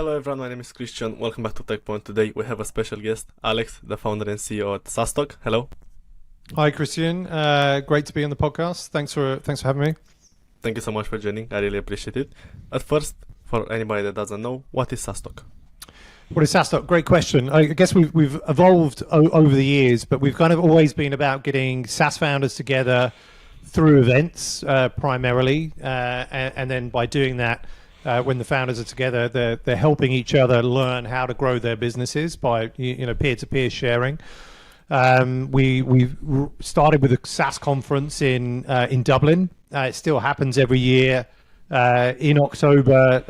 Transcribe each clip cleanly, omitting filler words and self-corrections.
Hello everyone, my name is Christian. Welcome back to Tekpon. Today we have a special guest, Alex, the founder and CEO at SaaStock. Hello. Hi, Christian. Great to be on the podcast. Thanks for having me. Thank you so much for joining. I really appreciate it. At first, for anybody that doesn't know, what is SaaStock? What is SaaStock? Great question. I guess we've evolved over the years, but we've kind of always been about getting SaaS founders together through events primarily, and then by doing that, when the founders are together, they're helping each other learn how to grow their businesses by peer-to-peer sharing. We started with a SaaS conference in Dublin. It still happens every year in October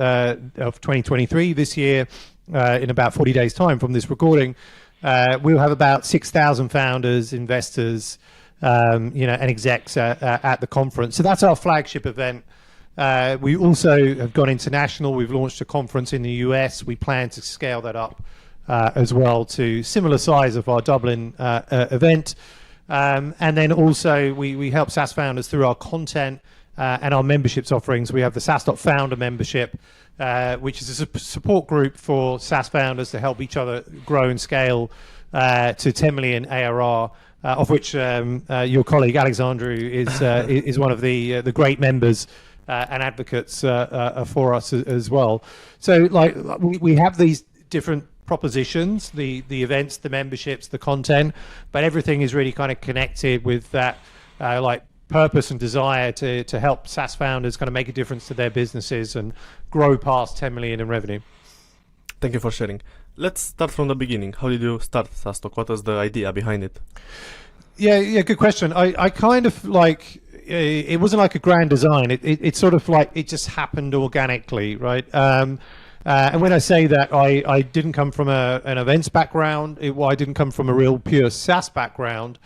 of 2023. This year, in about 40 days' time from this recording, we'll have about 6,000 founders, investors, and execs at the conference. So that's our flagship event. We also have gone international. We've launched a conference in the US. We plan to scale that up as well to similar size of our Dublin event. And then also we help SaaS founders through our content and our memberships offerings. We have the SaaStock Founder membership, which is a support group for SaaS founders to help each other grow and scale to 10 million ARR, of which your colleague Alexandru is one of the great members and advocates for us as well. So we have these different propositions, the events, the memberships, the content, but everything is really kind of connected with that purpose and desire to help SaaS founders kind of make a difference to their businesses and grow past 10 million in revenue. Thank you for sharing. Let's start from the beginning. How did you start SaaStock? What was the idea behind it? Yeah, good question. I kind of it wasn't like a grand design. It's sort of like it just happened organically, right? And when I say that, I didn't come from an events background. I didn't come from a real pure SaaS background.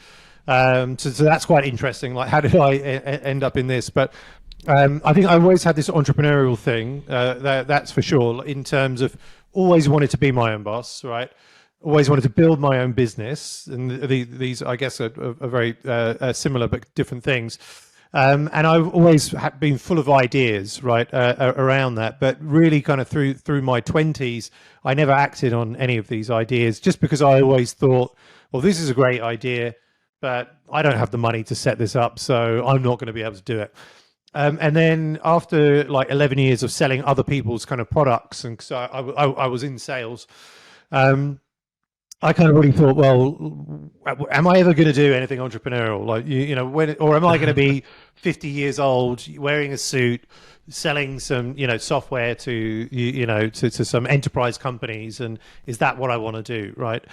So that's quite interesting. Like, how did I end up in this? But I think I always had this entrepreneurial thing. That's for sure. In terms of always wanted to be my own boss, right? Always wanted to build my own business, and these, I guess, are very similar but different things. And I've always been full of ideas, right, around that. But really, kind of through my 20s, I never acted on any of these ideas, just because I always thought, well, this is a great idea, but I don't have the money to set this up, so I'm not going to be able to do it. And then after 11 years of selling other people's kind of products, and so I was in sales. I kind of really thought, well, am I ever going to do anything entrepreneurial? Or am I going to be 50 years old, wearing a suit, selling some, software to some enterprise companies, and is that what I want to do, right?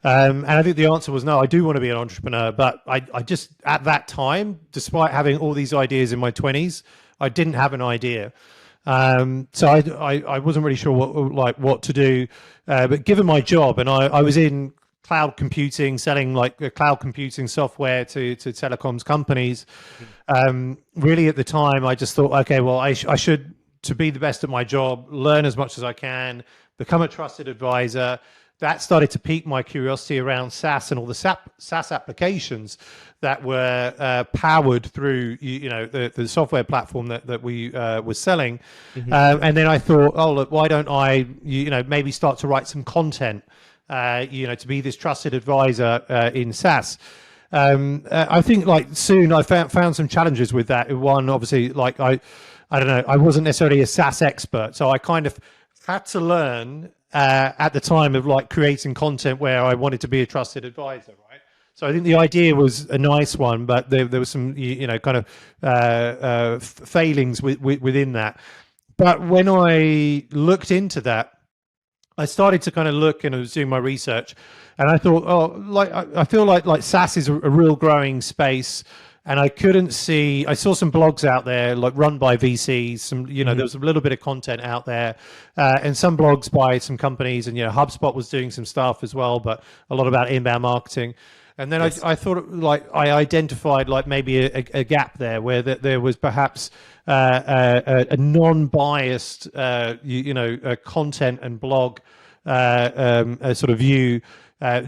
And I think the answer was no. I do want to be an entrepreneur, but I just at that time, despite having all these ideas in my 20s, I didn't have an idea. So I wasn't really sure what to do, but given my job, and I was in cloud computing, selling cloud computing software to telecoms companies. Really at the time, I just thought, okay, well, I should, to be the best at my job, learn as much as I can, become a trusted advisor. That started to pique my curiosity around SaaS and all the SaaS applications that were powered through the software platform that we were selling. Mm-hmm. And then I thought, oh look, why don't I maybe start to write some content to be this trusted advisor in SaaS. I think soon I found some challenges with that. One, obviously, I don't know, I wasn't necessarily a SaaS expert, so I kind of had to learn at the time of creating content where I wanted to be a trusted advisor, right? So I think the idea was a nice one, but there was some kind of failings within that. But when I looked into that, I started to kind of look, and I was doing my research, and I thought, I feel like SaaS is a real growing space. And I saw some blogs out there, run by VCs, there was a little bit of content out there, and some blogs by some companies, and, HubSpot was doing some stuff as well, but a lot about inbound marketing. And then yes. I thought, I identified maybe a gap there where there was perhaps a non-biased, content and blog sort of view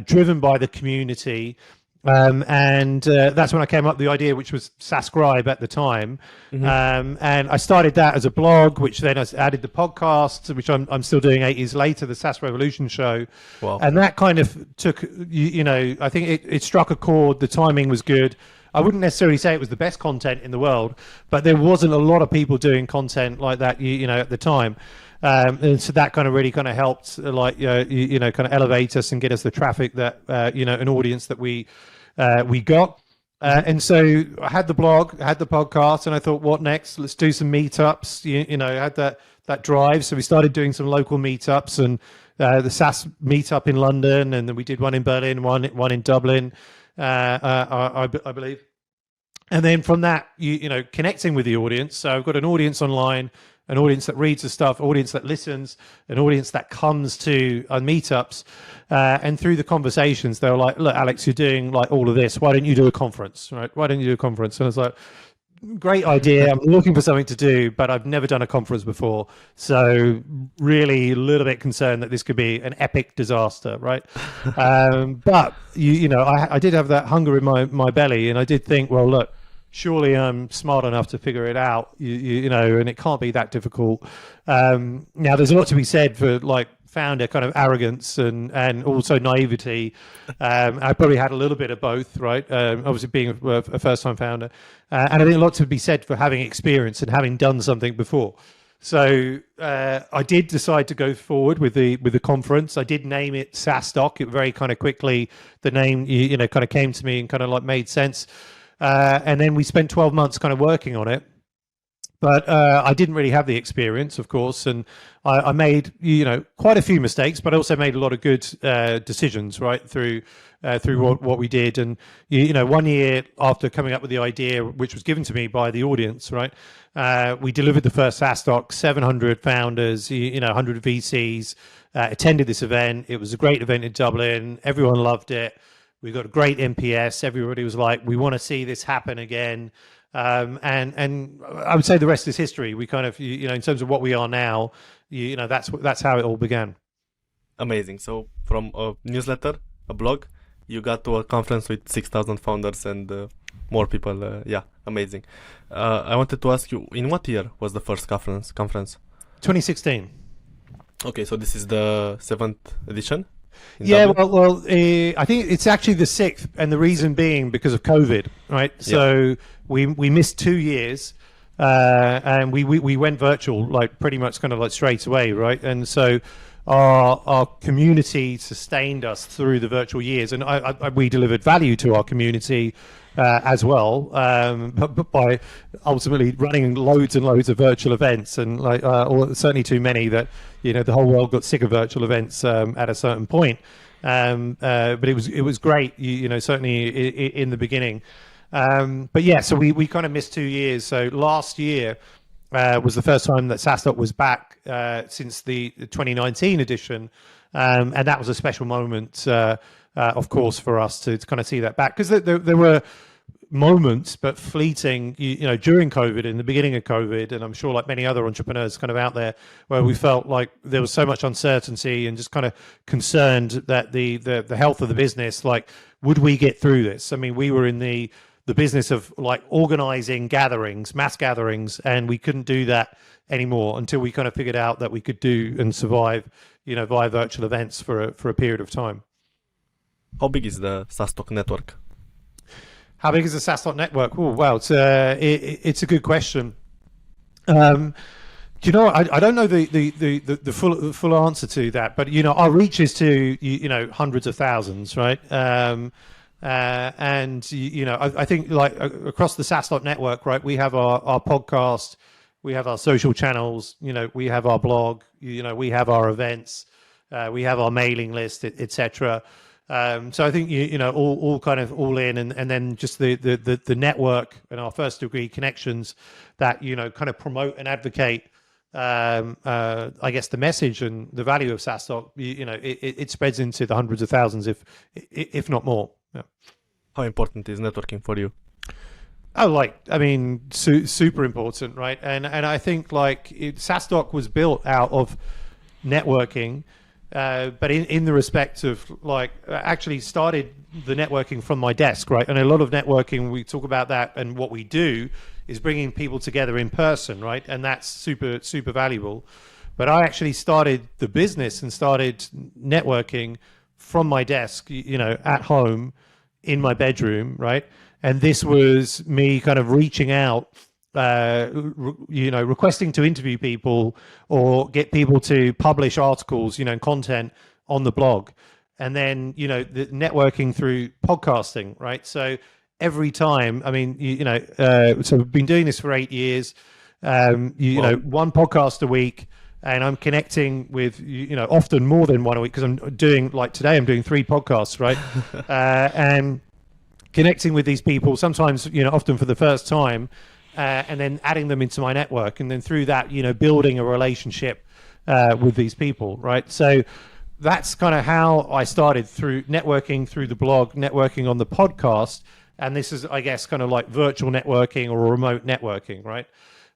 driven by the community, And that's when I came up with the idea, which was SaaScribe at the time. And I started that as a blog, which then I added the podcast, which I'm still doing 8 years later, the SaaS Revolution show. Wow. And that kind of took, I think it struck a chord. The timing was good. I wouldn't necessarily say it was the best content in the world, but there wasn't a lot of people doing content like that, at the time. And so that kind of really kind of helped, kind of elevate us and get us the traffic that, an audience that we got. And so I had the blog, I had the podcast, and I thought, what next? Let's do some meetups. I had that drive. So we started doing some local meetups, and the SaaS meetup in London, and then we did one in Berlin, one in Dublin, I believe. And then from that, connecting with the audience. So I've got an audience online, an audience that reads the stuff, audience that listens, an audience that comes to meetups. And through the conversations, they were like, look, Alex, you're doing like all of this. Why don't you do a conference, right? Why don't you do a conference? And I was like, great idea. I'm looking for something to do, but I've never done a conference before. So really a little bit concerned that this could be an epic disaster, right? But, I did have that hunger in my belly, and I did think, well, look, surely I'm smart enough to figure it out, and it can't be that difficult. Now, there's a lot to be said for like founder kind of arrogance and also naivety. I probably had a little bit of both, right? Obviously being a first-time founder. And I think a lot to be said for having experience and having done something before. So I did decide to go forward with the conference. I did name it SaaStock. It very kind of quickly, the name, kind of came to me and kind of like made sense. And then we spent 12 months kind of working on it. But I didn't really have the experience, of course, and I made quite a few mistakes, but I also made a lot of good decisions right through what we did. And 1 year after coming up with the idea, which was given to me by the audience, right, we delivered the first SaaStock. 700 founders, 100 VCs attended this event. It was a great event in Dublin. Everyone loved it. We got a great NPS. Everybody was like, "We want to see this happen again." And I would say the rest is history. We kind of, in terms of what we are now, that's how it all began. Amazing. So from a newsletter, a blog, you got to a conference with 6,000 founders and more people. Yeah, amazing. I wanted to ask you, in what year was the first conference? 2016. Okay, so this is the 7th edition? Yeah, well, I think it's actually the 6th, and the reason being because of COVID, right? Yeah. So we missed 2 years, and we went virtual like pretty much kind of like straight away, right? And so our community sustained us through the virtual years, and we delivered value to our community as well, but by ultimately running loads and loads of virtual events, and like or certainly too many that the whole world got sick of virtual events at a certain point. But it was great, certainly in the beginning. But yeah, so we kind of missed 2 years. So last year was the first time that SaaStock was back since the 2019 edition, and that was a special moment, of course, for us to kind of see that back, because there were moments, but fleeting, during COVID, in the beginning of COVID, and I'm sure like many other entrepreneurs kind of out there, where we felt like there was so much uncertainty and just kind of concerned that the health of the business, like, would we get through this? I mean, we were in the business of like organizing gatherings, mass gatherings, and we couldn't do that anymore until we kind of figured out that we could do and survive, via virtual events for a period of time. How big is the SaaStock network? How big is the SaaStock network? Oh, wow, it's a good question. I don't know the full answer to that, but our reach is to hundreds of thousands, right? And I think like across the SaaStock network, right, we have our podcast, we have our social channels, we have our blog, we have our events, we have our mailing list, etc. So I think all kind of all in, and then just the network and our first degree connections that kind of promote and advocate I guess the message and the value of SaaStock, it spreads into the hundreds of thousands, if not more. Yeah. How important is networking for you? Oh, super important, right? And I think SaaStock was built out of networking. but in the respect of like actually started the networking from my desk, right? And a lot of networking, we talk about that, and what we do is bringing people together in person, right? And that's super valuable. But I actually started the business and started networking from my desk, at home in my bedroom, right? And this was me kind of reaching out, requesting to interview people or get people to publish articles, content on the blog. And then, the networking through podcasting, right? So every time, I mean, so we've been doing this for 8 years, one podcast a week, and I'm connecting with, often more than one a week, because I'm doing, like today, I'm doing 3 podcasts, right? And connecting with these people, sometimes, often for the first time, and then adding them into my network. And then through that, building a relationship with these people, right? So that's kind of how I started, through networking through the blog, networking on the podcast. And this is, I guess, kind of like virtual networking or remote networking, right?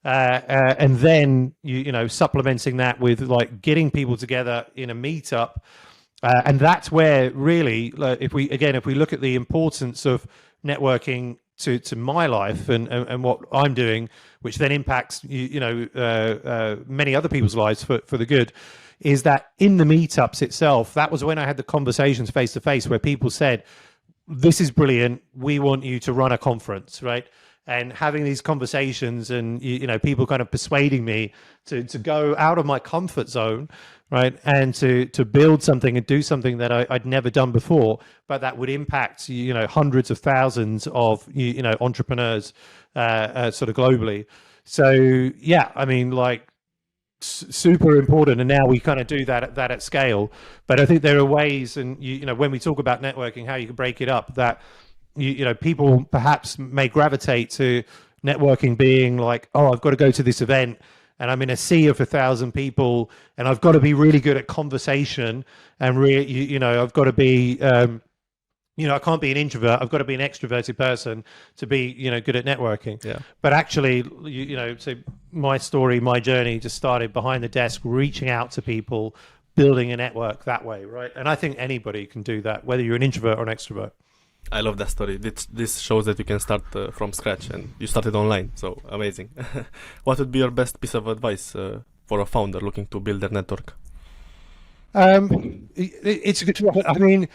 And then, supplementing that with like getting people together in a meetup. And that's where really, if we look at the importance of networking to my life and what I'm doing, which then impacts, many other people's lives for the good, is that in the meetups itself, that was when I had the conversations face to face where people said, this is brilliant, we want you to run a conference, right? And having these conversations and, people kind of persuading me to go out of my comfort zone, right? And to build something and do something that I'd never done before, but that would impact, hundreds of thousands of, entrepreneurs sort of globally. So, yeah, I mean, like, super important, and now we kind of do that at scale. But I think there are ways, and when we talk about networking, how you can break it up, that people perhaps may gravitate to networking being like, oh, I've got to go to this event and I'm in a sea of 1,000 people and I've got to be really good at conversation and I've got to be I can't be an introvert. I've got to be an extroverted person to be, good at networking. Yeah. But actually, so my story, my journey just started behind the desk, reaching out to people, building a network that way, right? And I think anybody can do that, whether you're an introvert or an extrovert. I love that story. This shows that you can start from scratch, and you started online. So amazing. What would be your best piece of advice for a founder looking to build their network? It's a good. I mean,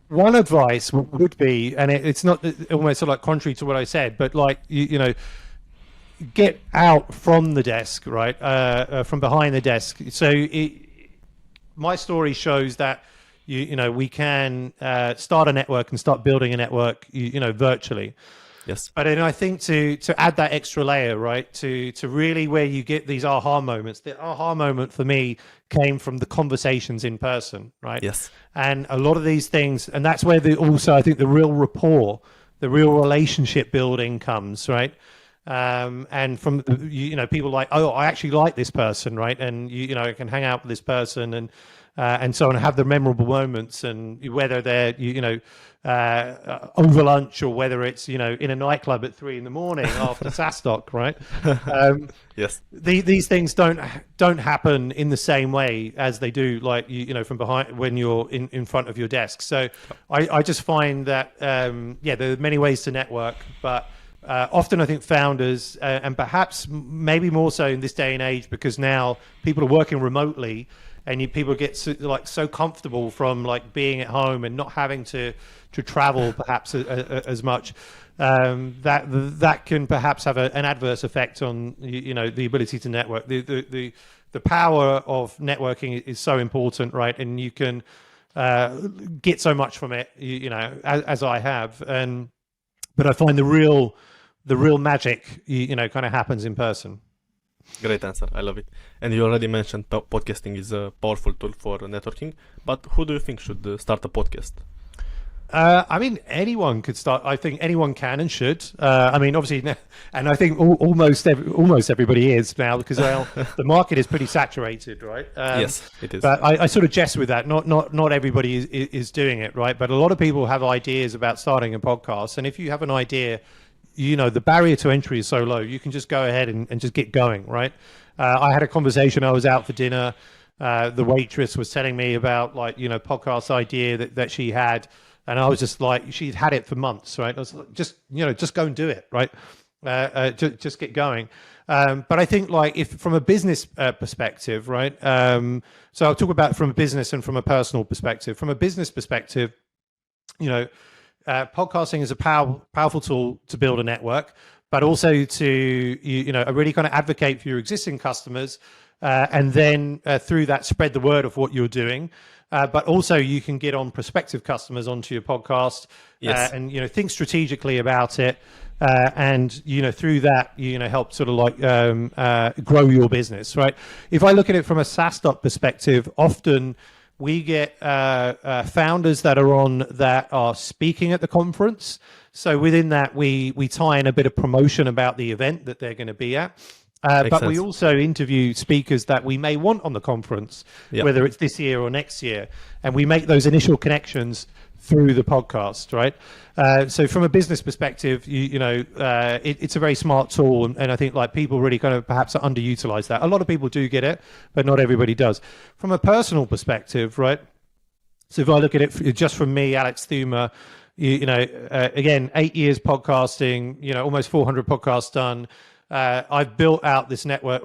one advice would be, and it's not almost sort of like contrary to what I said, but like get out from the desk, right? From behind the desk. So my story shows that we can start a network and start building a network, virtually. Yes. But then I think to add that extra layer, right, to really where you get these aha moments. The aha moment for me came from the conversations in person, right? Yes. And a lot of these things, and that's where also I think the real rapport, the real relationship building comes, right? And from people like, oh, I actually like this person, right? And I can hang out with this person and so on, have the memorable moments, and whether they're over lunch or whether it's in a nightclub at 3 a.m. after SaaStock, right? Yes. These things don't happen in the same way as they do, like from behind when you're in front of your desk. So I just find that there are many ways to network, but often I think founders and perhaps maybe more so in this day and age, because now people are working remotely. And people get so comfortable from like being at home and not having to travel perhaps as much, that can perhaps have an adverse effect on the ability to network. The power of networking is so important, right? And you can get so much from it, as I have. But I find the real magic, kind of happens in person. Great answer. I love it. And you already mentioned podcasting is a powerful tool for networking, but who do you think should start a podcast? I mean, anyone could start. I think anyone can and should. I mean, obviously, and I think almost everybody is now, because the market is pretty saturated, right? Yes, it is. But I sort of jest with that. Not everybody is doing it, right? But a lot of people have ideas about starting a podcast, and if you have an idea, the barrier to entry is so low. You can just go ahead and just get going, right? I had a conversation. I was out for dinner the waitress was telling me about like, podcast idea that she had. And I was just like, she'd had it for months, right? I was like, just go and do it, right? Just get going. But I think like if from a business perspective, right? So I'll talk about from a business and from a personal perspective. From a business perspective, podcasting is a powerful tool to build a network, but also to really kind of advocate for your existing customers, and then through that spread the word of what you're doing. But also you can get on prospective customers onto your podcast, and think strategically about it, and through that help sort of like grow your business, right? If I look at it from a SaaStock perspective, often we get founders that are speaking at the conference. So within that, we tie in a bit of promotion about the event that they're going to be at. But we also interview speakers that we may want on the conference, whether it's this year or next year, and we make those initial connections through the podcast, right? So from a business perspective, it's a very smart tool, and I think like people really kind of perhaps underutilize that. A lot of people do get it, but not everybody does. From a personal perspective, right? So if I look at it just from me, Alex Theuma, again, 8 years podcasting, almost 400 podcasts done. I've built out this network,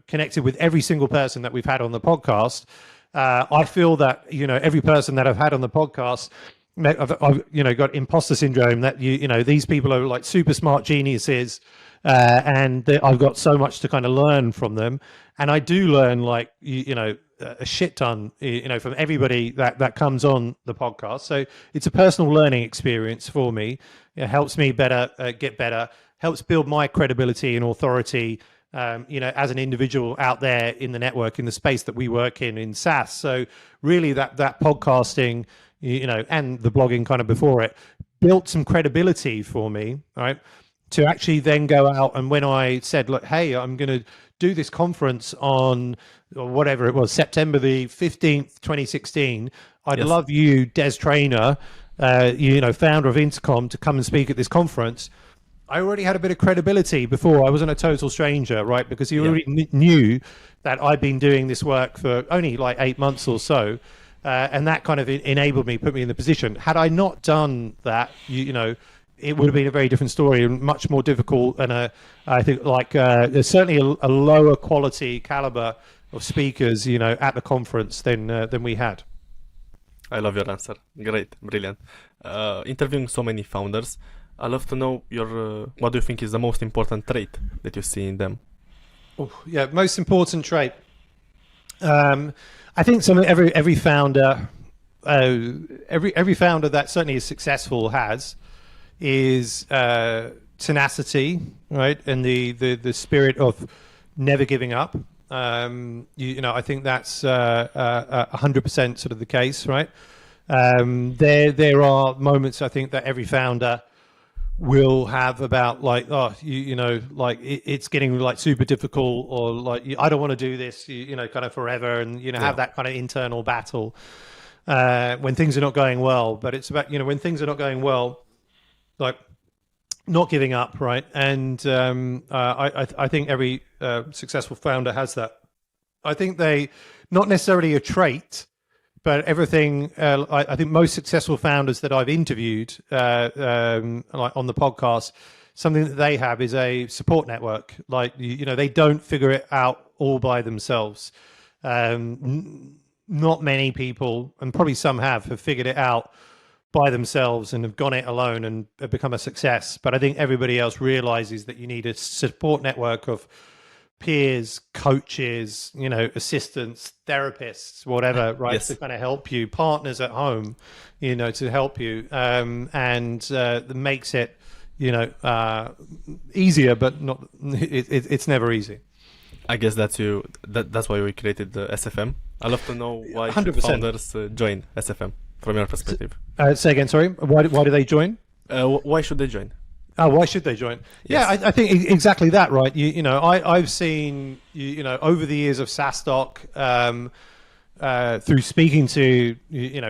connected with every single person that we've had on the podcast. I feel that, every person that I've had on the podcast, I've got imposter syndrome that, these people are like super smart geniuses, and I've got so much to kind of learn from them. And I do learn like, a shit ton, from everybody that comes on the podcast. So it's a personal learning experience for me. It helps me get better, helps build my credibility and authority, as an individual out there in the network, in the space that we work in SaaS. So really that podcasting, and the blogging kind of before it, built some credibility for me, right? To actually then go out, and when I said, look, hey, I'm going to do this conference on whatever it was, September the 15th, 2016, I'd love you, Des Traynor, founder of Intercom, to come and speak at this conference. I already had a bit of credibility before. I wasn't a total stranger, right? Because he already knew that I'd been doing this work for only like 8 months or so. And that kind of enabled me, put me in the position. Had I not done that, it would have been a very different story and much more difficult. And I think like there's certainly a lower quality caliber of speakers, at the conference than we had. I love your answer. Great, brilliant. Interviewing so many founders, I'd love to know what do you think is the most important trait that you see in them? Most important trait. I think every founder, every founder that certainly is successful is tenacity, right, and the spirit of never giving up. I think that's 100% sort of the case, right? There are moments I think that every founder will have about like, it's getting like super difficult, or like, I don't want to do this, kind of forever, and, have that kind of internal battle when things are not going well. But it's about, when things are not going well, like not giving up, right? And I think every successful founder has that. I think they, not necessarily a trait, but everything, I think most successful founders that I've interviewed like on the podcast, something that they have is a support network. Like, they don't figure it out all by themselves. Not many people, and probably some have figured it out by themselves and have gone it alone and have become a success. But I think everybody else realizes that you need a support network of peers, coaches, assistants, therapists, whatever, right? To kind of help you, partners at home, to help you, and that makes it, easier, but not. It's never easy. I guess that's why we created the SFM. I'd love to know why 100%. Founders join SFM from your perspective. Say again, sorry. Why do they join? Why should they join? Oh, why should they join? Yeah, I think exactly that, right? I've seen, over the years of SaaStock, through speaking to,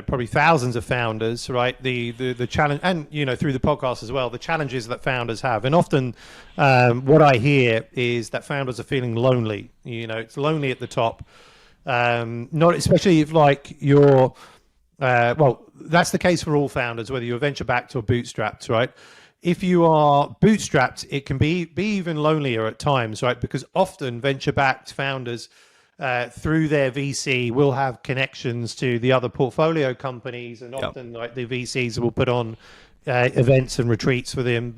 probably thousands of founders, right? The challenge, and, through the podcast as well, the challenges that founders have. And often what I hear is that founders are feeling lonely. It's lonely at the top. Not especially if like you're, well, that's the case for all founders, whether you're venture backed or bootstrapped, right? If you are bootstrapped, it can be even lonelier at times, right? Because often venture backed founders, through their VC, will have connections to the other portfolio companies, and often like the VCs will put on events and retreats for them,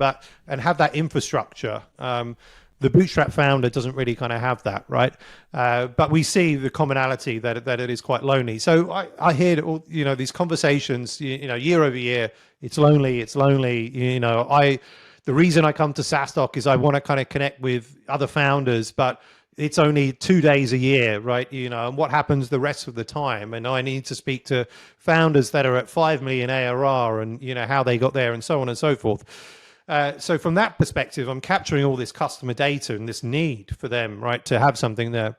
and have that infrastructure. The bootstrap founder doesn't really kind of have that, right? But we see the commonality that it is quite lonely. So I hear all, these conversations, year over year. It's lonely. The reason I come to SaaStock is I want to kind of connect with other founders, but it's only 2 days a year, right? And what happens the rest of the time? And I need to speak to founders that are at 5 million ARR, and how they got there, and so on and so forth. So from that perspective, I'm capturing all this customer data and this need for them, right, to have something there.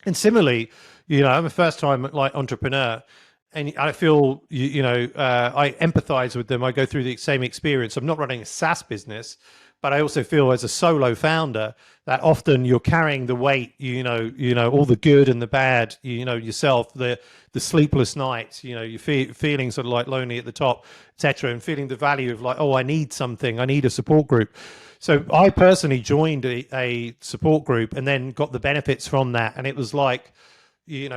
And similarly, I'm a first-time like entrepreneur, and I feel, I empathize with them. I go through the same experience. I'm not running a SaaS business, but I also feel as a solo founder that often you're carrying the weight, all the good and the bad, yourself, the sleepless nights, you're feeling sort of like lonely at the top, etc., and feeling the value of like, oh, I need something, I need a support group. So I personally joined a support group and then got the benefits from that, and it was like,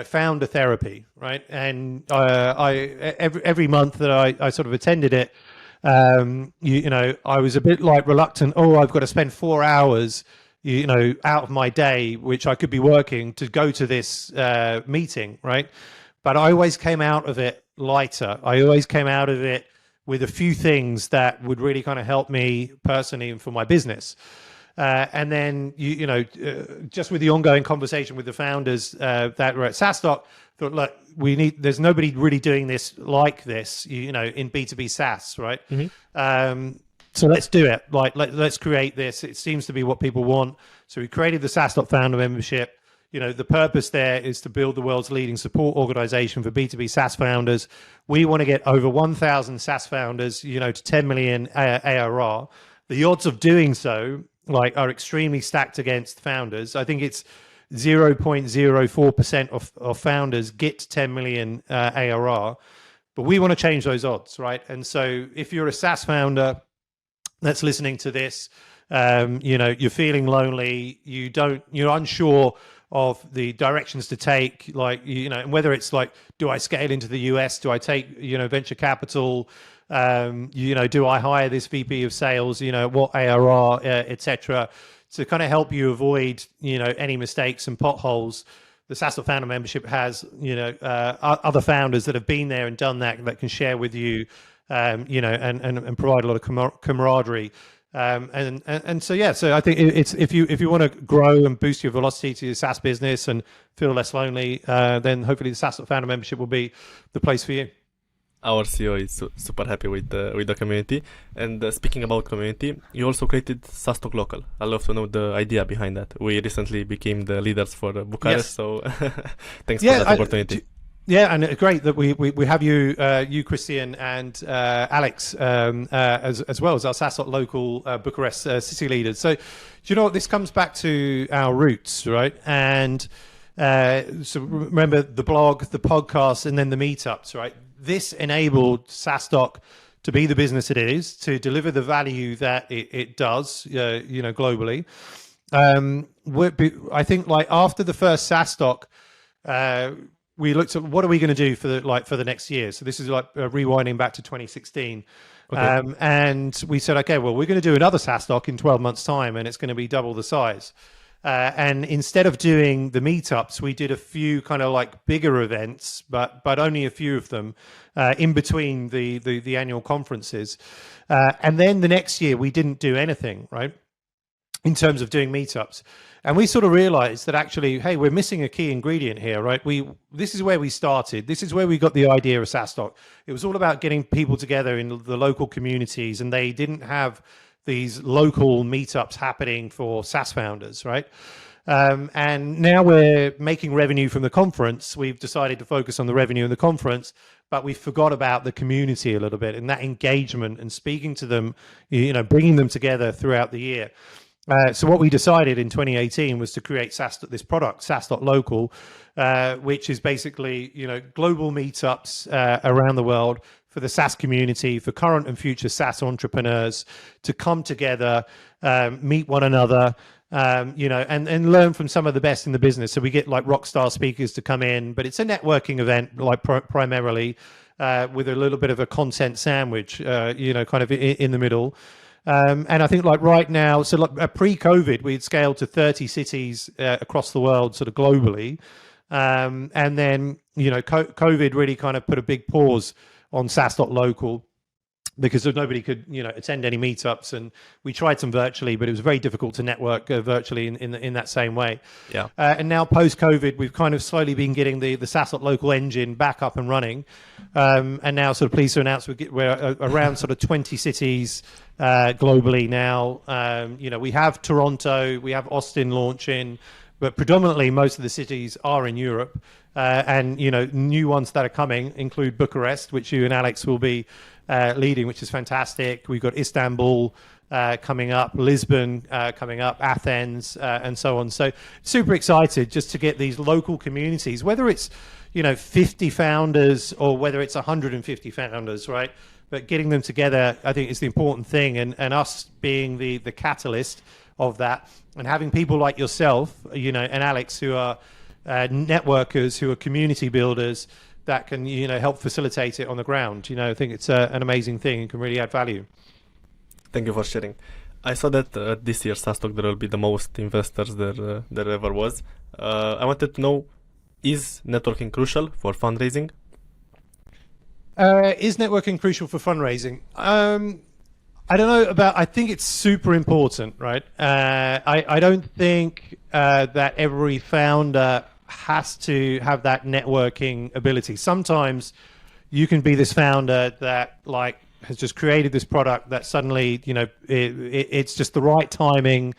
founder therapy, right? And every month that I sort of attended it, I was a bit like reluctant. Oh, I've got to spend 4 hours, out of my day, which I could be working, to go to this meeting, right? But I always came out of it lighter. I always came out of it with a few things that would really kind of help me personally and for my business. And then, just with the ongoing conversation with the founders that were at SaaStock, thought, look, there's nobody really doing this like this, in B2B SaaS, right? Mm-hmm. So let's do it. Like, let's create this. It seems to be what people want. So we created the SaaStock founder membership. The purpose there is to build the world's leading support organization for B2B SaaS founders. We want to get over 1,000 SaaS founders, to 10 million ARR. The odds of doing so are extremely stacked against founders. I think it's 0.04% of founders get 10 million ARR, but we want to change those odds, right? And so if you're a SaaS founder that's listening to this, you're feeling lonely, you're unsure of the directions to take, and whether it's like, do I scale into the US? Do I take, venture capital? Do I hire this VP of sales? What ARR, etc., to kind of help you avoid, any mistakes and potholes. The SaaStock founder membership has, other founders that have been there and done that can share with you, and provide a lot of camaraderie. So I think it's if you want to grow and boost your velocity to your SaaS business and feel less lonely, then hopefully the SaaStock founder membership will be the place for you. Our CEO is super happy with the community. And speaking about community, you also created SaaStock Local. I'd love to know the idea behind that. We recently became the leaders for Bucharest, yes. So thanks for that opportunity. And great that we have you, Christian, and Alex as well as our SaaStock Local Bucharest city leaders. So, do you know what? This comes back to our roots, right? And so remember the blog, the podcast, and then the meetups, right? This enabled SaaStock to be the business it is, to deliver the value that it does, globally. I think after the first SaaStock, we looked at what are we going to do for the next year. So this is rewinding back to 2016. Okay. And we said, okay, well, we're going to do another SaaStock in 12 months time, and it's going to be double the size. And instead of doing the meetups, we did a few kind of bigger events, but only a few of them in between the annual conferences. And then the next year, we didn't do anything, right, in terms of doing meetups. And we sort of realized that actually, hey, we're missing a key ingredient here, right? This is where we started. This is where we got the idea of SaaStock. It was all about getting people together in the local communities, and they didn't have these local meetups happening for SaaS founders, right? And now we're making revenue from the conference. We've decided to focus on the revenue in the conference, but we forgot about the community a little bit and that engagement and speaking to them, bringing them together throughout the year. So what we decided in 2018 was to create this product, SaaStock Local, which is basically, global meetups around the world for the SaaS community, for current and future SaaS entrepreneurs to come together, meet one another, and learn from some of the best in the business. So we get like rock star speakers to come in, but it's a networking event, like primarily with a little bit of a content sandwich, kind of in the middle. And I think like right now, so like pre-COVID, we'd scaled to 30 cities across the world, sort of globally. And then, COVID really kind of put a big pause on SaaStock Local because nobody could, attend any meetups. And we tried some virtually, but it was very difficult to network virtually in that same way. Yeah. And now post-COVID, we've kind of slowly been getting the SaaStock Local engine back up and running. And now sort of pleased to announce we're around sort of 20 cities globally now. We have Toronto, we have Austin launching, but predominantly most of the cities are in Europe. And new ones that are coming include Bucharest, which you and Alex will be leading, which is fantastic. We've got Istanbul coming up, Lisbon coming up, Athens, and so on. So super excited just to get these local communities, whether it's 50 founders or whether it's 150 founders, right? But getting them together, I think, is the important thing, and us being the catalyst of that, and having people like yourself, and Alex, who are networkers, who are community builders, that can help facilitate it on the ground. I think it's an amazing thing and can really add value. Thank you for sharing. I saw that this year SaaStock there will be the most investors there ever was. I wanted to know, is networking crucial for fundraising? Is networking crucial for fundraising? I don't know I think it's super important, right? I don't think that every founder has to have that networking ability. Sometimes you can be this founder that has just created this product that suddenly, it's just the right timing.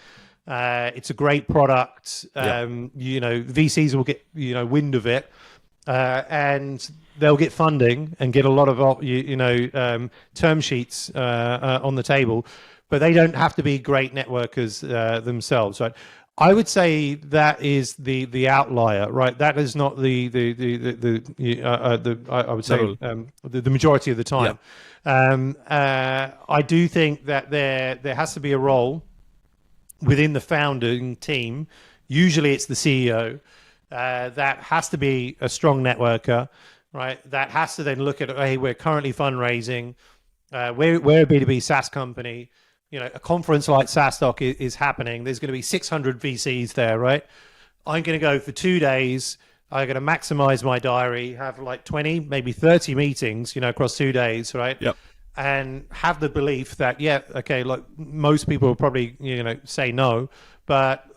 It's a great product. VCs will get, wind of it. And they'll get funding and get a lot of term sheets on the table, but they don't have to be great networkers themselves, right? I would say that is the outlier, right? That is not the I would say the majority of the time. Yeah. I do think that there has to be a role within the founding team. Usually, it's the CEO. That has to be a strong networker, right? That has to then look at, hey, we're currently fundraising. We're a B2B SaaS company. A conference like SaaStock is happening. There's going to be 600 VCs there, right? I'm going to go for 2 days. I'm going to maximize my diary, have like 20, maybe 30 meetings, across 2 days, right? Yep. And have the belief that, most people will probably, say no, but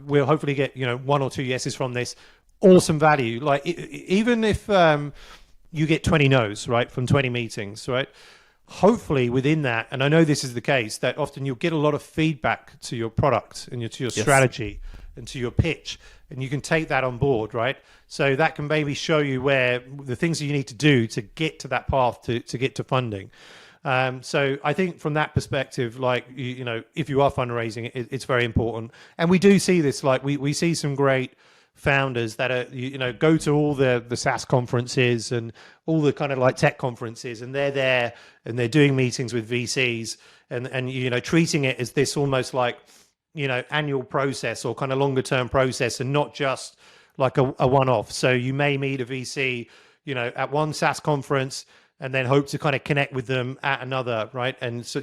we'll hopefully get, 1 or 2 yeses from this. Awesome value. Like even if you get 20 no's, right, from 20 meetings, right? Hopefully within that, and I know this is the case, that often you'll get a lot of feedback to your product and to your strategy and to your pitch, and you can take that on board, right? So that can maybe show you where the things that you need to do to get to that path to get to funding. So I think from that perspective, if you are fundraising, it's very important. And we do see this, we see some great founders that are, go to all the SaaS conferences and all the kind of tech conferences, and they're there and they're doing meetings with VCs and treating it as this almost annual process or kind of longer term process, and not just like a one-off. So you may meet a VC, at one SaaS conference and then hope to kind of connect with them at another, right? And so,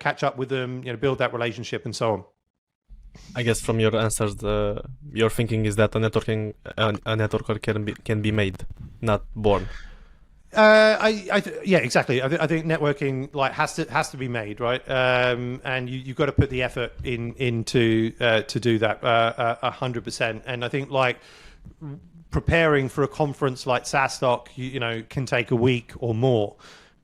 catch up with them, build that relationship and so on. I guess from your answers, your thinking is that a networker can be made, not born. Yeah, exactly. I think networking has to be made, right? And you've got to put the effort into to do that 100%. And I think preparing for a conference like SaaStock, can take a week or more.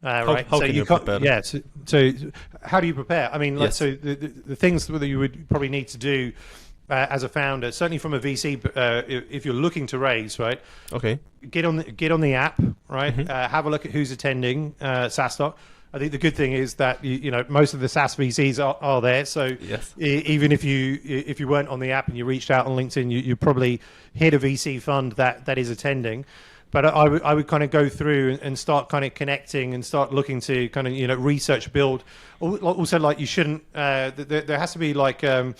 Right. How can you prepare? Yeah. So how do you prepare? I mean, so the things that you would probably need to do as a founder, certainly from a VC, if you're looking to raise, right? Okay. Get on the app, right? Mm-hmm. Have a look at who's attending SaaStock. I think the good thing is that most of the SaaS VCs are there. So Yes. even if you weren't on the app and you reached out on LinkedIn, you probably hit a VC fund that is attending. But I would kind of go through and start kind of connecting and start looking to kind of research build. Also, like you shouldn't. There has to be like a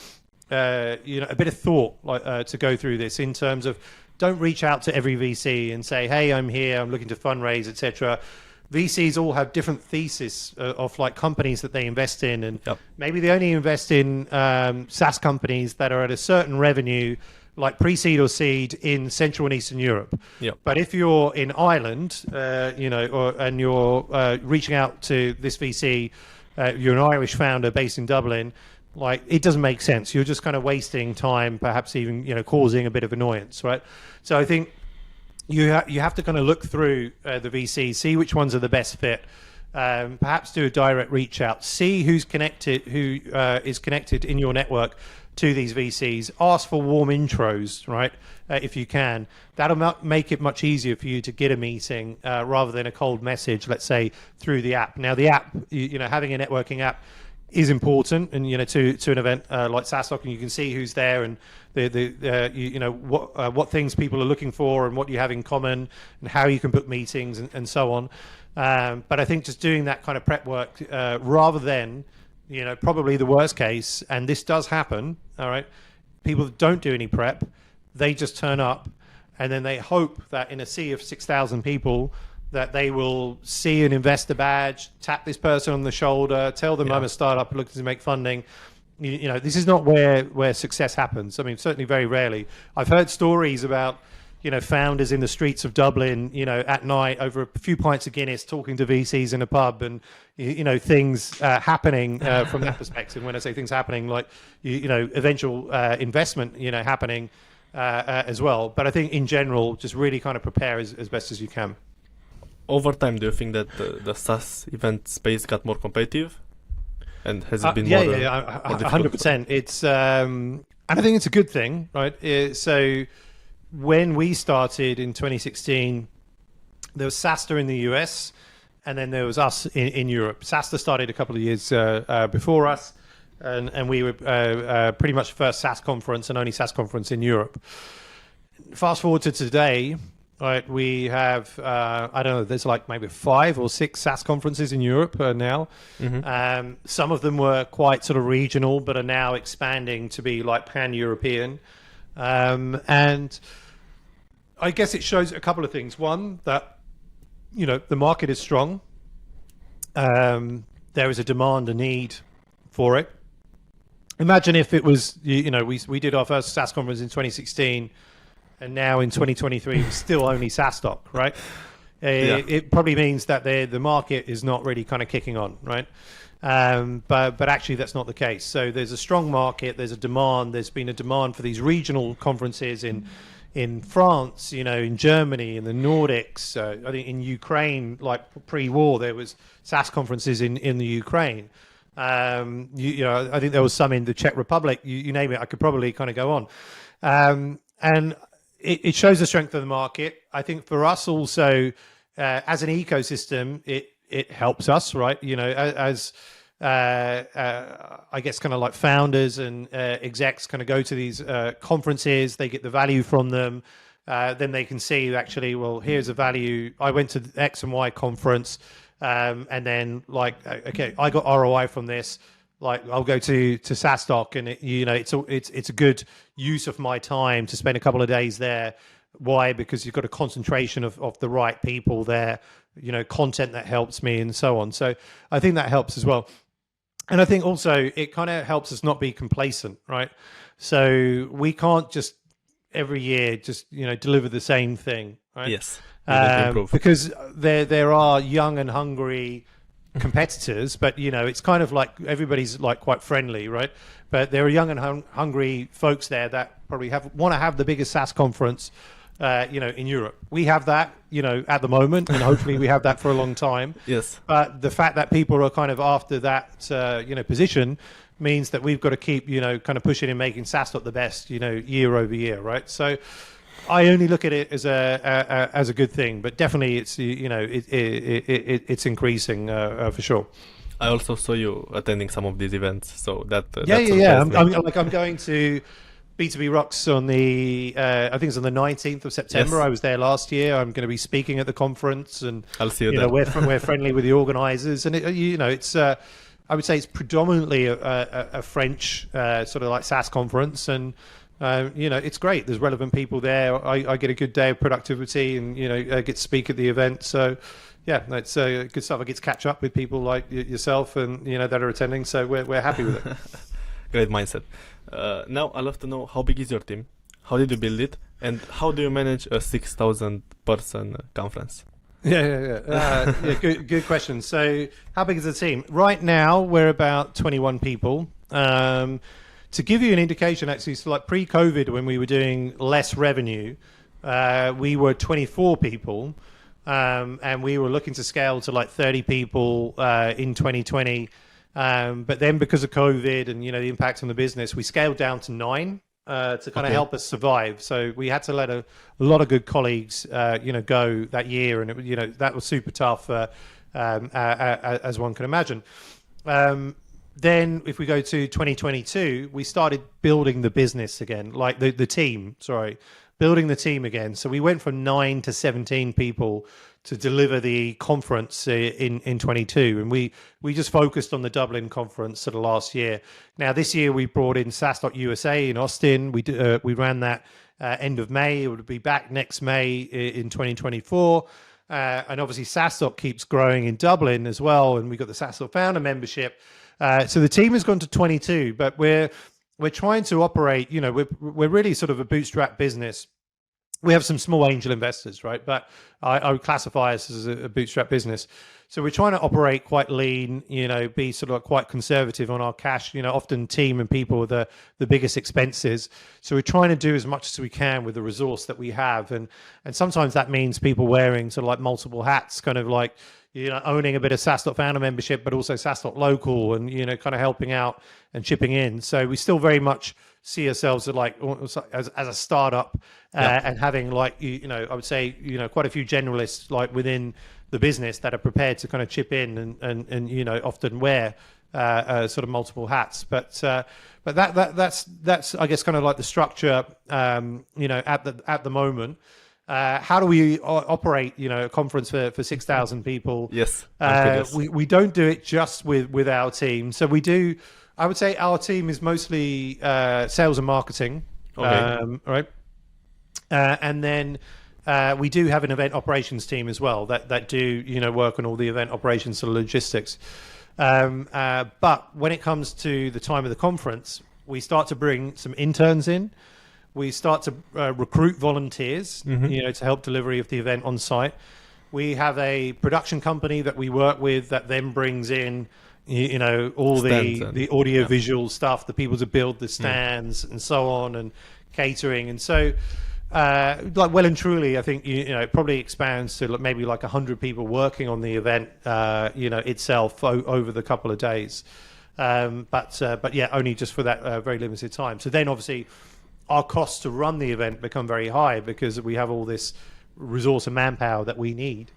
bit of thought to go through this in terms of don't reach out to every VC and say, hey, I'm here, I'm looking to fundraise, etc. VCs all have different theses of like companies that they invest in, and maybe they only invest in SaaS companies that are at a certain revenue, like pre-seed or seed in Central and Eastern Europe. Yep. But if you're in Ireland, and you're reaching out to this VC, you're an Irish founder based in Dublin, like it doesn't make sense. You're just kind of wasting time, perhaps even causing a bit of annoyance, right? So I think you have to kind of look through the VCs, see which ones are the best fit. Perhaps do a direct reach out, see who is connected in your network to these VCs. Ask for warm intros, right? If you can, that'll make it much easier for you to get a meeting rather than a cold message, let's say through the app. Now the app, having a networking app is important, and to an event like SaaStock, and you can see who's there and what things people are looking for and what you have in common and how you can book meetings and so on. But I think just doing that kind of prep work rather than probably the worst case, and this does happen, all right, people don't do any prep, they just turn up and then they hope that in a sea of 6,000 people that they will see an investor badge, tap this person on the shoulder, tell them I'm a startup looking to make funding. This is not where success happens. I mean, certainly very rarely. I've heard stories about founders in the streets of Dublin, at night over a few pints of Guinness, talking to VCs in a pub, and things happening from that perspective. When I say things happening, like eventual investment, happening as well. But I think in general, just really kind of prepare as best as you can. Over time, do you think that the SaaS event space got more competitive, and has it been more? Yeah, 100%. It's and I think it's a good thing, right? So when we started in 2016, there was SaaStock in the US, and then there was us in Europe. SaaStock started a couple of years before us, and we were pretty much the first SaaS conference and only SaaS conference in Europe. Fast forward to today. Right, we have, I don't know, there's like maybe 5 or 6 SaaS conferences in Europe now. Mm-hmm. Some of them were quite sort of regional, but are now expanding to be like pan-European. And I guess it shows a couple of things. One, that, the market is strong. There is a demand, a need for it. Imagine if it was, we did our first SaaS conference in 2016, and now in 2023, it's still only SaaStock, right? It probably means that the market is not really kind of kicking on, right? But actually, that's not the case. So there's a strong market. There's a demand. There's been a demand for these regional conferences in France, in Germany, in the Nordics. I think in Ukraine, like pre-war, there was SaaS conferences in the Ukraine. I think there was some in the Czech Republic. You name it. I could probably kind of go on. And it shows the strength of the market. I think for us also, as an ecosystem, it helps us, right? As I guess kind of like founders and execs kind of go to these conferences, they get the value from them. Then they can see actually, well, here's a value. I went to the X and Y conference, and then like, okay, I got ROI from this. Like I'll go to SaaStock, and it's a good use of my time to spend a couple of days there. Why? Because you've got a concentration of the right people there, content that helps me and so on. So I think that helps as well. And I think also it kind of helps us not be complacent, right? So we can't just every year just deliver the same thing, right? Yes, because there are young and hungry competitors, but it's kind of like everybody's like quite friendly, right? But there are young and hungry folks there that probably want to have the biggest SaaS conference in Europe. We have that at the moment, and hopefully we have that for a long time. Yes, but the fact that people are kind of after that position means that we've got to keep kind of pushing and making SaaStock the best year over year, right? So I only look at it as a good thing, but definitely it's it's increasing for sure. I also saw you attending some of these events, so that Yeah. surprised me. I'm going to B2B Rocks on the I think it's on the 19th of September. Yes. I was there last year. I'm going to be speaking at the conference, and I'll see you there. we're friendly with the organisers, and it's I would say it's predominantly a French sort of like SaaS conference, and it's great. There's relevant people there. I get a good day of productivity, and I get to speak at the event. So yeah, it's good stuff. I get to catch up with people like yourself, and that are attending. So we're happy with it. Great mindset. Now I'd love to know, how big is your team? How did you build it? And how do you manage a 6,000 person conference? Yeah. Good question. So how big is the team? Right now, we're about 21 people. To give you an indication, actually, so like pre-COVID, when we were doing less revenue, we were 24 people. And we were looking to scale to like 30 people in 2020. But then because of COVID and the impact on the business, we scaled down to 9 to kind of help us survive. So we had to let a lot of good colleagues go that year, and that was super tough as one can imagine. Then if we go to 2022, we started building the business again, like the team, building the team again. So we went from 9 to 17 people to deliver the conference in 22, and we just focused on the Dublin conference sort of last year. Now this year we brought in SaaStock USA in Austin. We ran that end of May. It would be back next May in 2024, and obviously SaaStock keeps growing in Dublin as well, and we got the SaaStock founder membership. So the team has gone to 22, but we're trying to operate. We're really sort of a bootstrap business. We have some small angel investors, right? But I would classify us as a bootstrap business. So we're trying to operate quite lean, be sort of quite conservative on our cash. Often team and people are the biggest expenses. So we're trying to do as much as we can with the resource that we have. And sometimes that means people wearing sort of like multiple hats, kind of like, owning a bit of SaaStock founder membership, but also SaaStock Local, and, kind of helping out and chipping in. So we still very much see ourselves as a startup, and having like, I would say, quite a few generalists like within the business that are prepared to kind of chip in and often wear sort of multiple hats. But that's I guess kind of like the structure, at the moment. How do we operate, a conference for 6,000 people? Yes. We don't do it just with our team. So we do, I would say our team is mostly sales and marketing. Okay. Right. And then we do have an event operations team as well that do, work on all the event operations and logistics. But when it comes to the time of the conference, we start to bring some interns in. We start to recruit volunteers, to help delivery of the event on site. We have a production company that we work with that then brings in, all the audio visual stuff, the people to build the stands and so on, and catering. And so, like well and truly, I think, it probably expands to maybe like 100 people working on the event, itself over the couple of days. But yeah, only just for that very limited time. So then obviously, our costs to run the event become very high because we have all this resource and manpower that we need,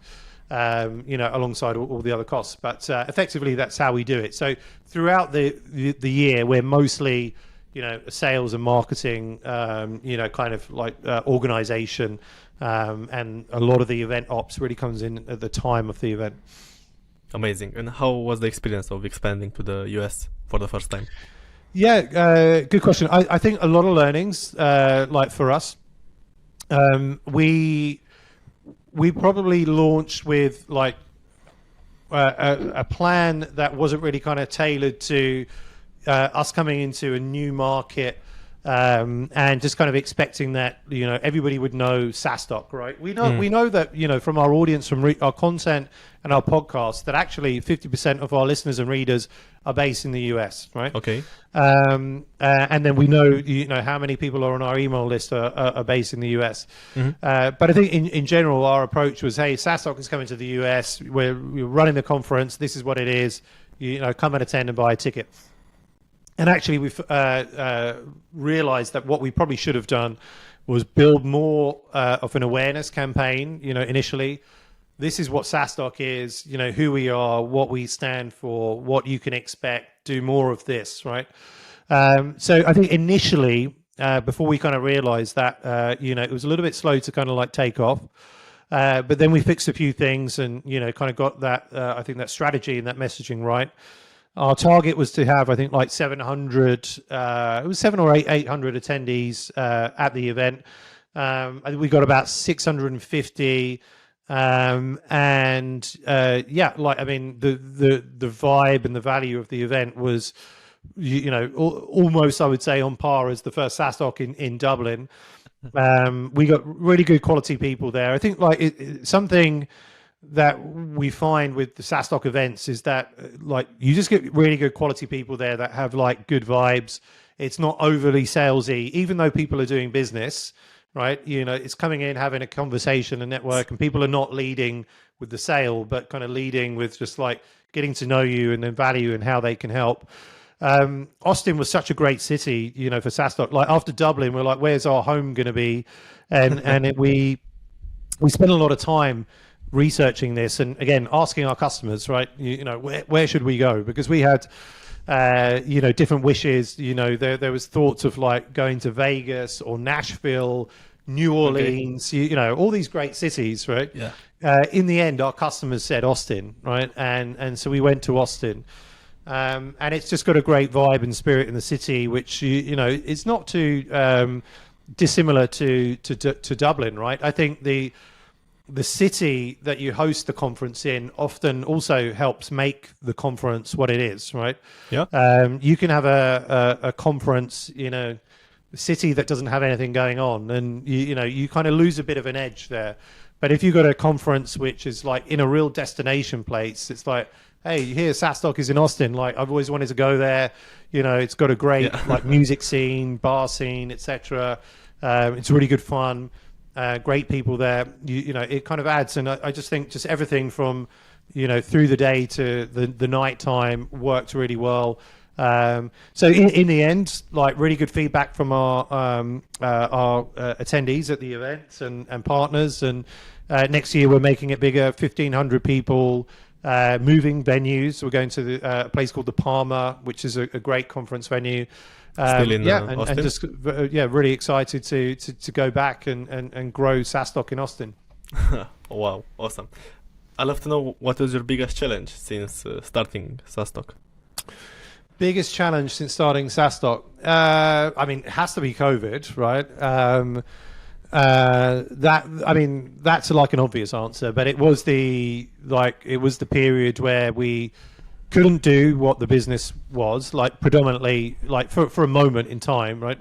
alongside all the other costs. But effectively, that's how we do it. So throughout the year, we're mostly, sales and marketing, kind of like organization, and a lot of the event ops really comes in at the time of the event. Amazing. And how was the experience of expanding to the US for the first time? Yeah, good question. I think a lot of learnings, like for us, we probably launched with like a plan that wasn't really kind of tailored to us coming into a new market, and just kind of expecting that everybody would know SaaStock, right? We know that from our audience, from our content and our podcast, that actually 50% of our listeners and readers are based in the US, right? Okay. And then we know how many people are on our email list are based in the US. But I think in general our approach was, hey, SaaStock is coming to the US. We're running the conference. This is what it is. Come and attend and buy a ticket. And actually, we've realized that what we probably should have done was build more of an awareness campaign, initially. This is what SaaStock is, who we are, what we stand for, what you can expect, do more of this, right? So I think initially, before we kind of realized that, it was a little bit slow to kind of like take off. But then we fixed a few things and, kind of got that, I think that strategy and that messaging right. Our target was to have, I think, like 700, it was 800 attendees at the event. I think we got about 650. The vibe and the value of the event was, almost, I would say, on par as the first SaaStock in Dublin. We got really good quality people there. I think something that we find with the SaaStock events is that you just get really good quality people there that have good vibes. It's not overly salesy, even though people are doing business, right? It's coming in, having a conversation, a network, and people are not leading with the sale, but kind of leading with just getting to know you and then value and how they can help. Austin was such a great city, for SaaStock. After Dublin, we're like, where's our home going to be? We spent a lot of time researching this and again asking our customers, right? Where should we go? Because we had different wishes. There was thoughts of going to Vegas or Nashville, New Orleans, all these great cities, right? Yeah. In the end, our customers said Austin, right? And so we went to Austin. And it's just got a great vibe and spirit in the city, which it's not too dissimilar to Dublin, right? I think the city that you host the conference in often also helps make the conference what it is, right? Yeah. You can have a conference in a city that doesn't have anything going on, and you kind of lose a bit of an edge there. But if you've got a conference which is in a real destination place, it's hey, here SaaStock is in Austin. I've always wanted to go there. It's got a great music scene, bar scene, etc. It's really good fun. Great people there. It kind of adds, and I just think just everything from through the day to the night time worked really well. So in the end, really good feedback from our attendees at the events and partners. And next year we're making it bigger, 1,500 people. Moving venues. We're going to a place called the Palmer, which is a great conference venue. Still in and Austin? just really excited to go back and grow SaaStock in Austin. Wow, awesome. I'd love to know what was your biggest challenge since starting SaaStock? Biggest challenge since starting SaaStock? It has to be COVID, right? That's an obvious answer, but it was the period where we couldn't do what the business was predominantly for a moment in time, right?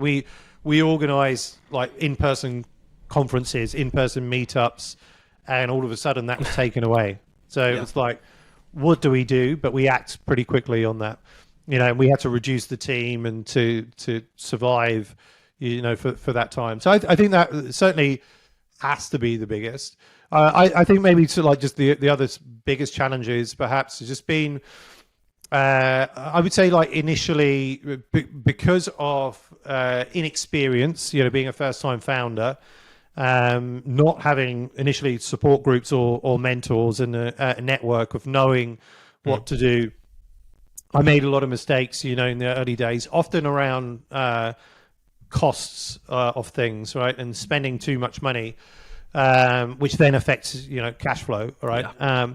We organized in-person conferences, in-person meetups, and all of a sudden that was taken away. So it was what do we do? But we act pretty quickly on that. We had to reduce the team and to survive for that time. So I think that certainly has to be the biggest. I think maybe to just the other biggest challenges perhaps has just been, I would say initially because of inexperience, being a first-time founder, not having initially support groups or mentors and a network of knowing what to do. I made a lot of mistakes, in the early days, often around costs of things, right, and spending too much money, which then affects cash flow, right? Yeah.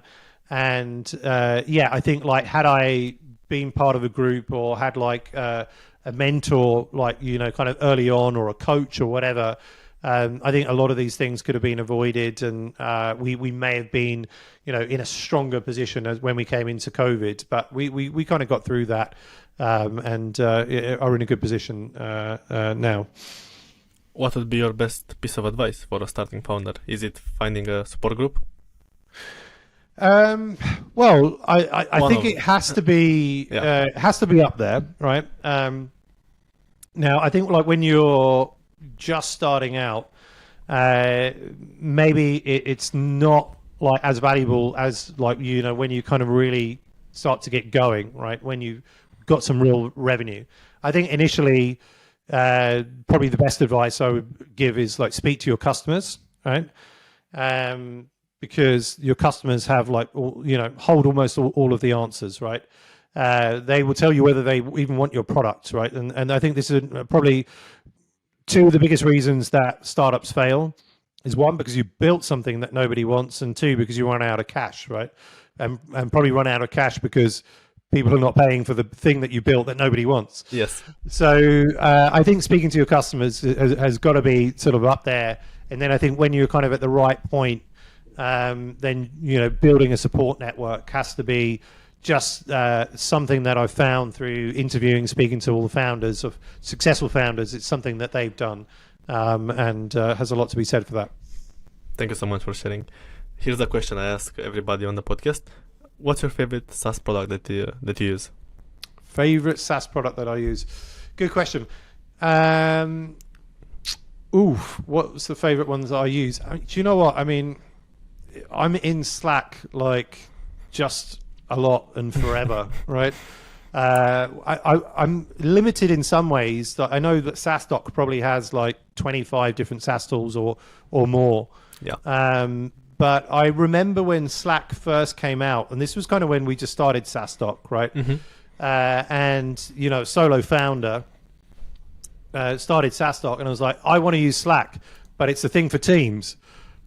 I think had I been part of a group or had a mentor kind of early on, or a coach or whatever, I think a lot of these things could have been avoided, and we may have been in a stronger position as when we came into COVID, but we kind of got through that. And are in a good position now. What would be your best piece of advice for a starting founder? Is it finding a support group? Well, I think it has to be up there, right? Now, I think when you're just starting out, maybe it's not as valuable as when you kind of really start to get going, right? When you got some real revenue. I think initially probably the best advice I would give is like speak to your customers, right? Because your customers have like, hold almost all of the answers, right? They will tell you whether they even want your product, right? And I think this is probably two of the biggest reasons that startups fail is one, because you built something that nobody wants, and two, because you run out of cash, right? And probably run out of cash because people are not paying for the thing that you built that nobody wants. Yes. So I think speaking to your customers has got to be sort of up there. And then I think when you're kind of at the right point, then, building a support network has to be just something that I've found through interviewing, speaking to all the founders of successful founders. It's something that they've done, and has a lot to be said for that. Thank you so much for sharing. Here's a question I ask everybody on the podcast. What's your favorite SaaS product that you use? Favorite SaaS product that I use? Good question. What's the favorite ones that I use? Do you know what? I mean, I'm in Slack like just a lot and forever, right? I'm limited in some ways. That I know that SaaStock probably has like 25 different SaaS tools or more. Yeah. But I remember when Slack first came out, and this was kind of when we just started SaaStock, right? Mm-hmm. And solo founder started SaaStock, and I was like, I want to use Slack, but it's a thing for teams,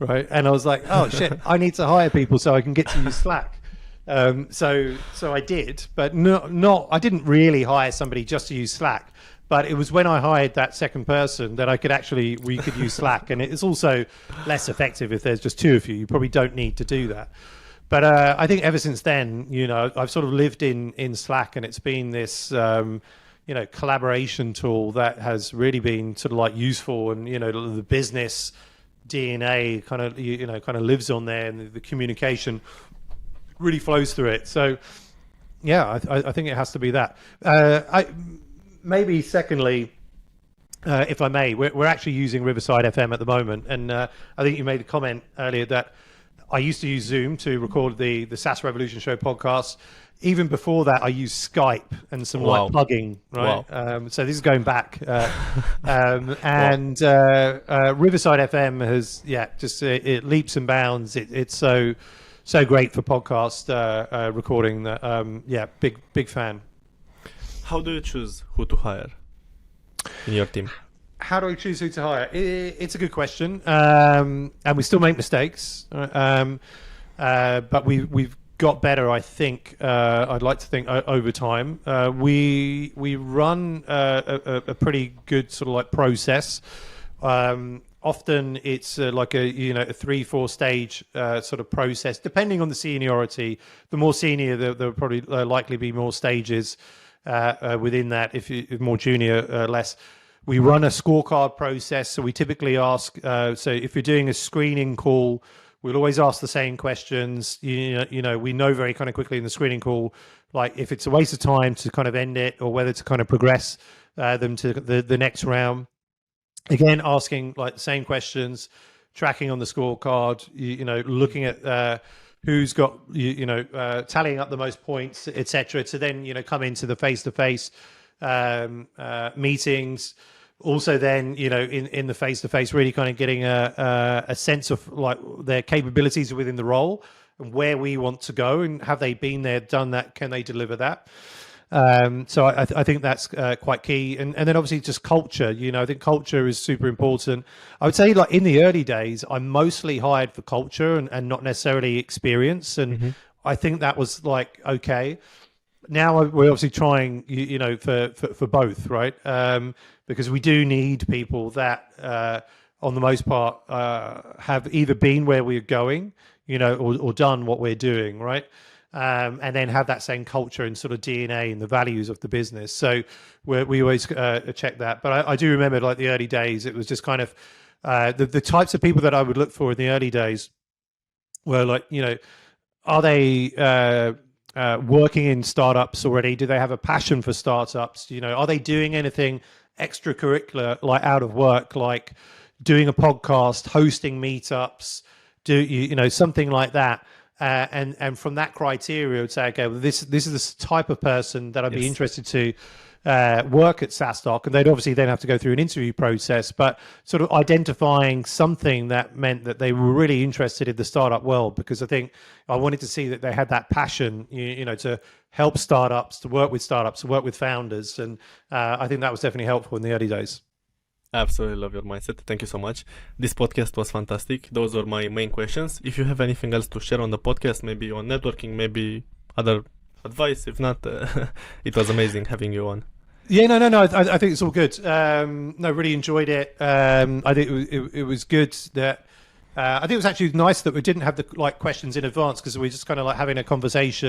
right? And I was like, oh shit, I need to hire people so I can get to use Slack. So I did, but I didn't really hire somebody just to use Slack. But it was when I hired that second person that we could use Slack. And it's also less effective if there's just two of you. You probably don't need to do that. But I think ever since then, I've sort of lived in Slack, and it's been this, collaboration tool that has really been sort of like useful, and, the business DNA kind of lives on there, and the communication really flows through it. So yeah, I think it has to be that. Maybe secondly, if I may, we're actually using Riverside FM at the moment, and I think you made a comment earlier that I used to use Zoom to record the SaaS Revolution Show podcast. Even before that, I used Skype and some like plugging, right? Wow. So this is going back, and Riverside FM has just it leaps and bounds. It's so great for podcast recording. That big fan. How do you choose who to hire in your team? How do I choose who to hire? It's a good question, and we still make mistakes, but we've got better. I think I'd like to think over time. We run a pretty good sort of like process. Often it's like a 3-4 stage sort of process, depending on the seniority. The more senior, there'll probably likely be more stages within that. If you're more junior, less. We run a scorecard process, so we typically ask. So if you're doing a screening call, we'll always ask the same questions. We know very kind of quickly in the screening call, like if it's a waste of time to kind of end it, or whether to kind of progress them to the next round. Again, asking like the same questions, tracking on the scorecard. Looking at who's got tallying up the most points, etc. To then come into the face-to-face meetings. Also, then in the face-to-face, really kind of getting a sense of like their capabilities within the role and where we want to go, and have they been there, done that? Can they deliver that? So I think that's quite key, and then obviously just culture. I think culture is super important. I would say like in the early days, I mostly hired for culture and not necessarily experience, and I think that was like okay. Now we're obviously trying, for both, right? Because we do need people that, on the most part, have either been where we're going, or done what we're doing, right? And then have that same culture and sort of DNA and the values of the business. So we always check that. But I do remember like the early days, it was just kind of the types of people that I would look for in the early days were like, are they working in startups already? Do they have a passion for startups? Are they doing anything extracurricular, like out of work, like doing a podcast, hosting meetups, something like that? And from that criteria, I would say, okay, well, this is the type of person that I'd be interested to. work at SaaStock, and they'd obviously then have to go through an interview process, but sort of identifying something that meant that they were really interested in the startup world, because I think I wanted to see that they had that passion, you know, to help startups, to work with founders, and I think that was definitely helpful in the early days. Absolutely love your mindset. Thank you so much. This podcast was fantastic. Those are my main questions. If you have anything else to share on the podcast, maybe on networking, maybe other advice, if not, it was amazing having you on. Yeah, no. I think it's all good. No, really enjoyed it. I think it was good that. I think it was actually nice that we didn't have the questions in advance, because we were just kind of like having a conversation.